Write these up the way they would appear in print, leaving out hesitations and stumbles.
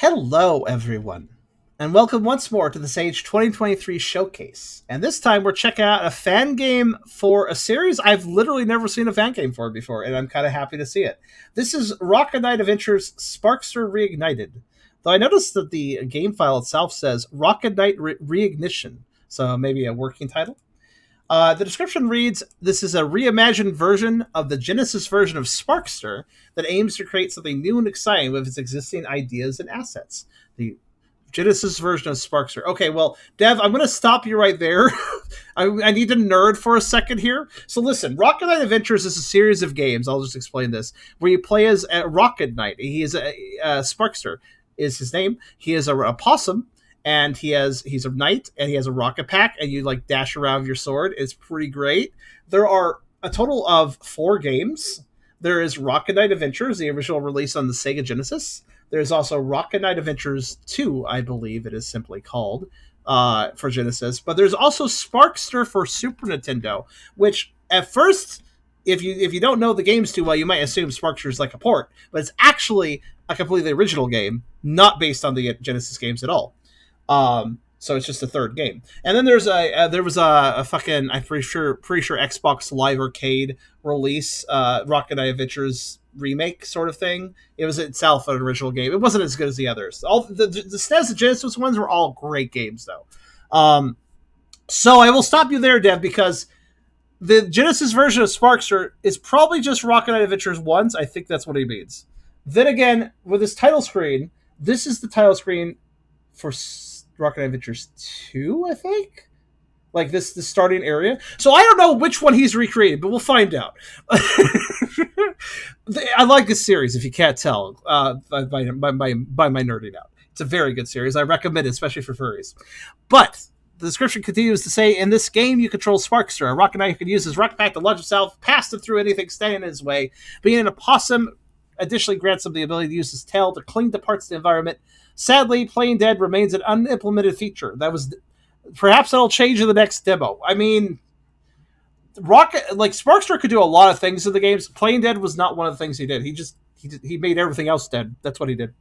Hello, everyone, and welcome once more to the Sage 2023 Showcase. And this time we're checking out a fan game for a series I've literally never seen a fan game for before, and I'm kind of happy to see it. This is Rocket Knight Adventure's Sparkster Reignited. Though I noticed that the game file itself says Rocket Knight Reignition, so maybe a working title. The description reads, this is a reimagined version of the Genesis version of Sparkster that aims to create something new and exciting with its existing ideas and assets. The Genesis version of Sparkster. Okay, well, Dev, I'm going to stop you right there. I need to nerd for a second here. So listen, Rocket Knight Adventures is a series of games, I'll just explain this, where you play as a Rocket Knight. He is a Sparkster is his name. He is a possum. And he's a knight, and he has a rocket pack, and you like dash around with your sword. It's pretty great. There are a total of 4 games. There is Rocket Knight Adventures, the original release on the Sega Genesis. There's also Rocket Knight Adventures 2, I believe it is simply called, for Genesis. But there's also Sparkster for Super Nintendo, which at first, if you don't know the games too well, you might assume Sparkster is like a port, but it's actually a completely original game, not based on the Genesis games at all. So it's just a third game. And then there was a fucking, I'm pretty sure Xbox Live Arcade release, Rocket Knight Adventures remake sort of thing. It was itself an original game. It wasn't as good as the others. All the SNES and Genesis ones were all great games though. So I will stop you there, Dev, because the Genesis version of Sparkster is probably just Rocket Knight Adventures once. I think that's what he means. Then again, with this title screen, this is the title screen for Rocket Knight Adventures 2, I think? Like the starting area. So I don't know which one he's recreated, but we'll find out. I like this series, if you can't tell, by my nerding out. It's a very good series. I recommend it, especially for furries. But the description continues to say, in this game, you control Sparkster, a rocket knight who can use his rocket pack to launch himself past and through anything standing in his way. Being an opossum additionally grants him the ability to use his tail to cling to parts of the environment. Sadly, Playing Dead remains an unimplemented feature. Perhaps that'll change in the next demo. I mean, Sparkster could do a lot of things in the games. Playing Dead was not one of the things he did. He made everything else dead. That's what he did.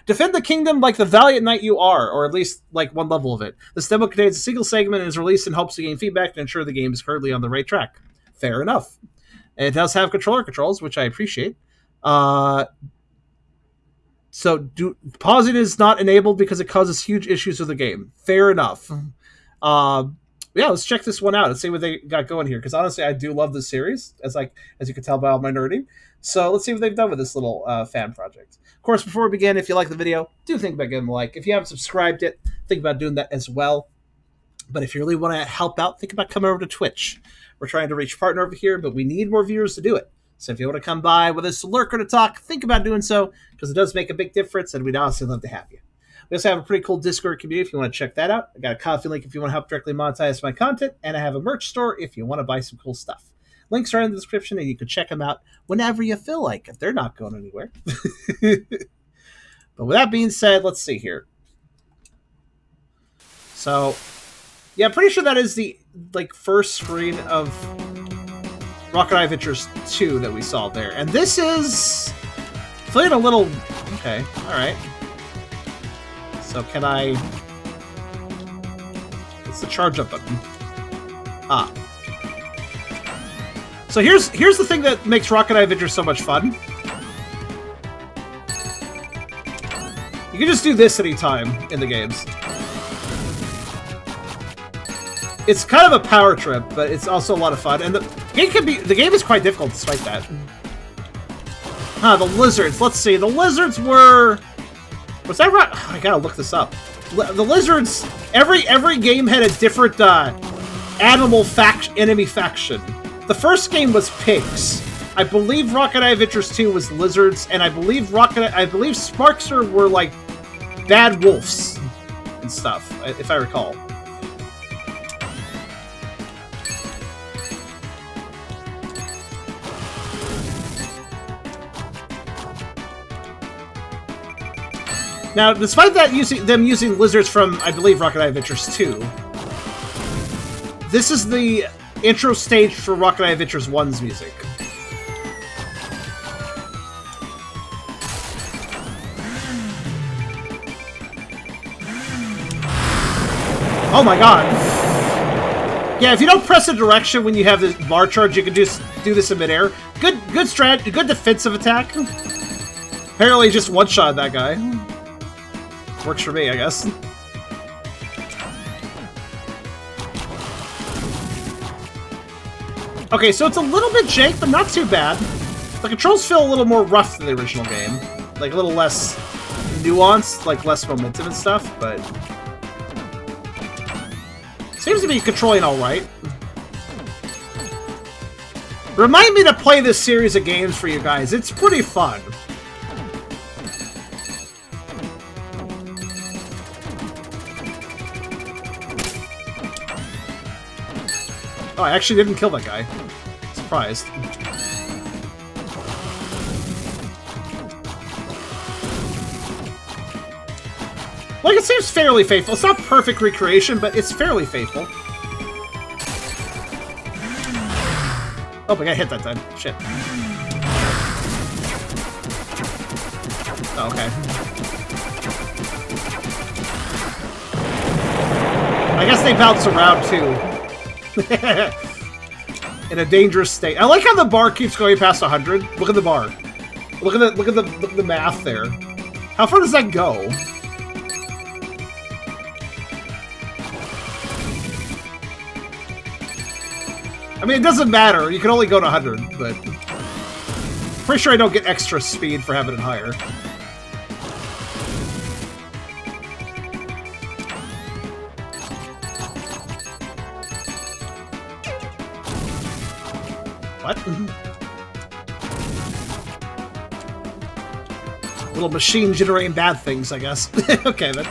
Defend the kingdom like the valiant knight you are, or at least like one level of it. This demo contains a single segment and is released in hopes to gain feedback to ensure the game is currently on the right track. Fair enough. And it does have controller controls, which I appreciate. So pausing is not enabled because it causes huge issues with the game. Fair enough. Yeah, let's check this one out and see what they got going here. Because honestly, I do love this series, as you can tell by all my nerding. So let's see what they've done with this little fan project. Of course, before we begin, if you like the video, do think about giving a like. If you haven't subscribed yet, think about doing that as well. But if you really want to help out, think about coming over to Twitch. We're trying to reach a partner over here, but we need more viewers to do it. So if you want to come by with us to lurk or to talk, think about doing so, because it does make a big difference, and we'd honestly love to have you. We also have a pretty cool Discord community if you want to check that out. I got a coffee link if you want to help directly monetize my content, and I have a merch store if you want to buy some cool stuff. Links are in the description, and you can check them out whenever you feel like, if they're not going anywhere. But with that being said, let's see here. So, yeah, I'm pretty sure that is the first screen of Rocket Knight Adventures 2 that we saw there. And this is feeling a little... Okay, alright. So can I... It's the charge up button. Ah. So here's the thing that makes Rocket Knight Adventures so much fun. You can just do this anytime in the games. It's kind of a power trip, but it's also a lot of fun. And the game is quite difficult despite that. The lizards. Let's see. The lizards were... Was that right? I gotta look this up. The lizards... Every game had a different enemy faction. The first game was pigs. I believe Rocket Knight Adventures 2 was lizards, and I believe Sparkster were like bad wolves and stuff, if I recall. Now, despite that, using lizards from, I believe, Rocket Knight Adventures 2, this is the intro stage for Rocket Knight Adventures 1's music. Oh my god. Yeah, if you don't press a direction when you have the bar charge, you can just do this in midair. Good defensive attack. Apparently just one-shot that guy. Works for me, I guess. Okay, so it's a little bit jank, but not too bad. The controls feel a little more rough than the original game. Like, a little less nuanced, like, less momentum and stuff, but... seems to be controlling alright. Remind me to play this series of games for you guys. It's pretty fun. Oh, I actually didn't kill that guy. Surprised. Like, it seems fairly faithful. It's not perfect recreation, but it's fairly faithful. Oh, I got hit that time. Shit. Oh, okay. I guess they bounce around, too. In a dangerous state. I like how the bar keeps going past 100. Look at the bar. Look at the math there. How far does that go? I mean, it doesn't matter. You can only go to 100, but... pretty sure I don't get extra speed for having it higher. What? Little machine generating bad things, I guess. Okay, then.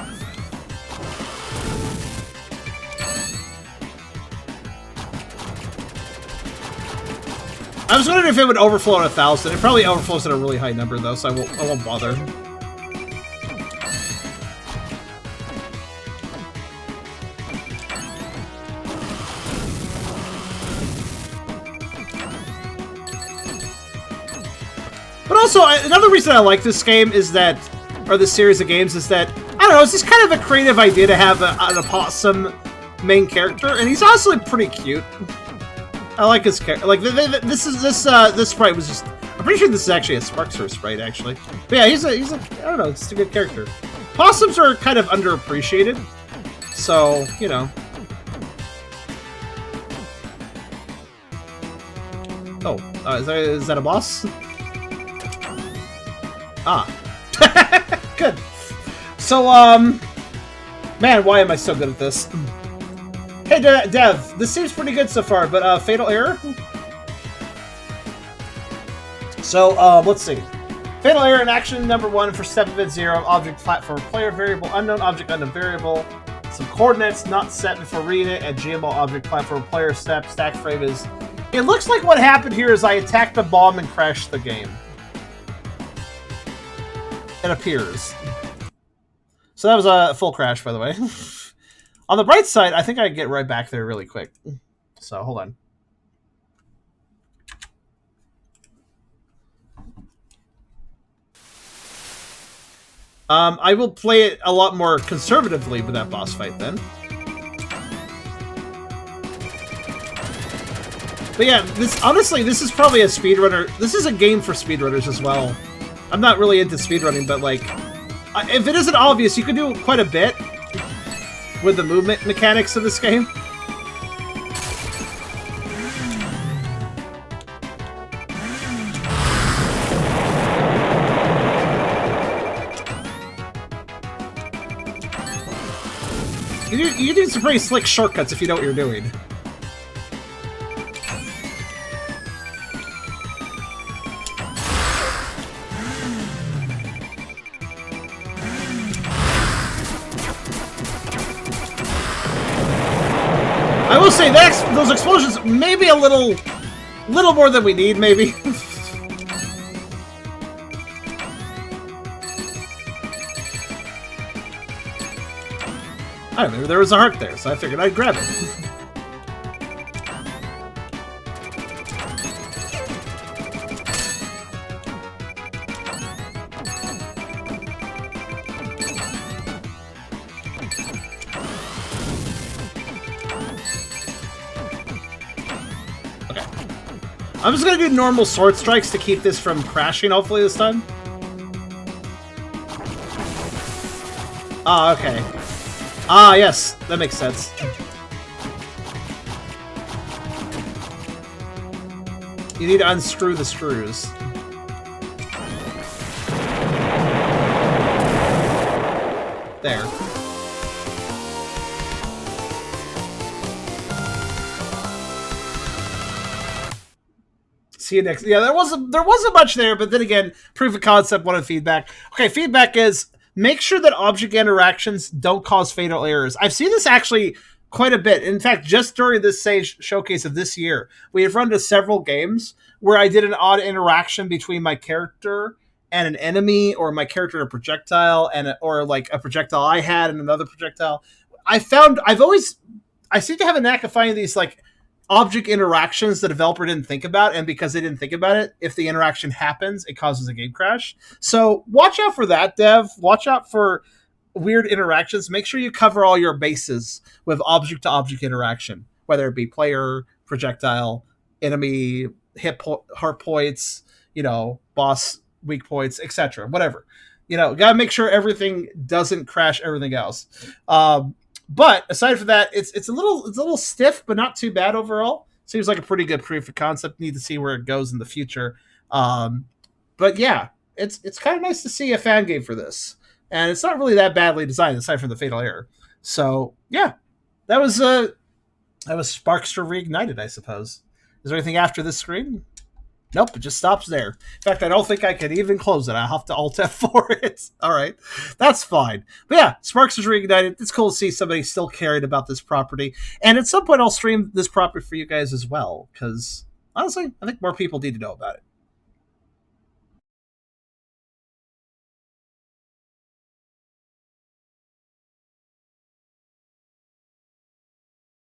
I was wondering if it would overflow at 1,000. It probably overflows at a really high number, though, so I won't bother. But also, another reason I like this game is that, or this series of games, is that, I don't know, it's just kind of a creative idea to have an opossum main character, and he's honestly pretty cute. I like his character. Like, this sprite was just, I'm pretty sure this is actually a Sparkster sprite, actually. But yeah, he's a, I don't know, it's a good character. Possums are kind of underappreciated, so, you know. Oh, is that a boss? Ah. Good. So, man, why am I so good at this? Hey, Dev, this seems pretty good so far, but, fatal error? So, let's see. Fatal error in action number 1 for step bit 0, object platform player variable unknown, object unknown variable, some coordinates not set before reading it, and GMO object platform player step, stack frame is... It looks like what happened here is I attacked the bomb and crashed the game. It appears. So that was a full crash, by the way. On the bright side, I think I can get right back there really quick. So, hold on. I will play it a lot more conservatively with that boss fight then. But yeah, honestly, this is probably a speedrunner. This is a game for speedrunners as well. I'm not really into speedrunning, but like, if it isn't obvious, you can do quite a bit with the movement mechanics of this game. You do some pretty slick shortcuts if you know what you're doing. I will say those explosions may be a little more than we need, maybe. I don't know, there was a heart there, so I figured I'd grab it. I'm just gonna do normal sword strikes to keep this from crashing, hopefully this time. Ah, okay. Ah, yes, that makes sense. You need to unscrew the screws. There. See you next. Yeah, there wasn't much there, but then again, proof of concept, wanted feedback. Okay, feedback is make sure that object interactions don't cause fatal errors. I've seen this actually quite a bit. In fact, just during this Sage showcase of this year, we have run to several games where I did an odd interaction between my character and an enemy, or my character and a projectile, or like a projectile I had and another projectile. I seem to have a knack of finding these like object interactions the developer didn't think about, and because they didn't think about it, if the interaction happens, it causes a game crash. So watch out for that, dev. Watch out for weird interactions. Make sure you cover all your bases with object-to-object interaction, whether it be player, projectile, enemy, heart points, boss weak points, etc. Whatever. Gotta make sure everything doesn't crash everything else. But aside from that, it's a little stiff, but not too bad overall. Seems like a pretty good proof of concept. Need to see where it goes in the future. But yeah, it's kind of nice to see a fan game for this, and it's not really that badly designed aside from the fatal error. So yeah, that was Sparkster Reignited, I suppose. Is there anything after this screen? Nope, it just stops there. In fact, I don't think I could even close it. I'll have to Alt F for it. All right, that's fine. But yeah, Sparkster Reignited. It's cool to see somebody still caring about this property. And at some point, I'll stream this property for you guys as well, because honestly, I think more people need to know about it.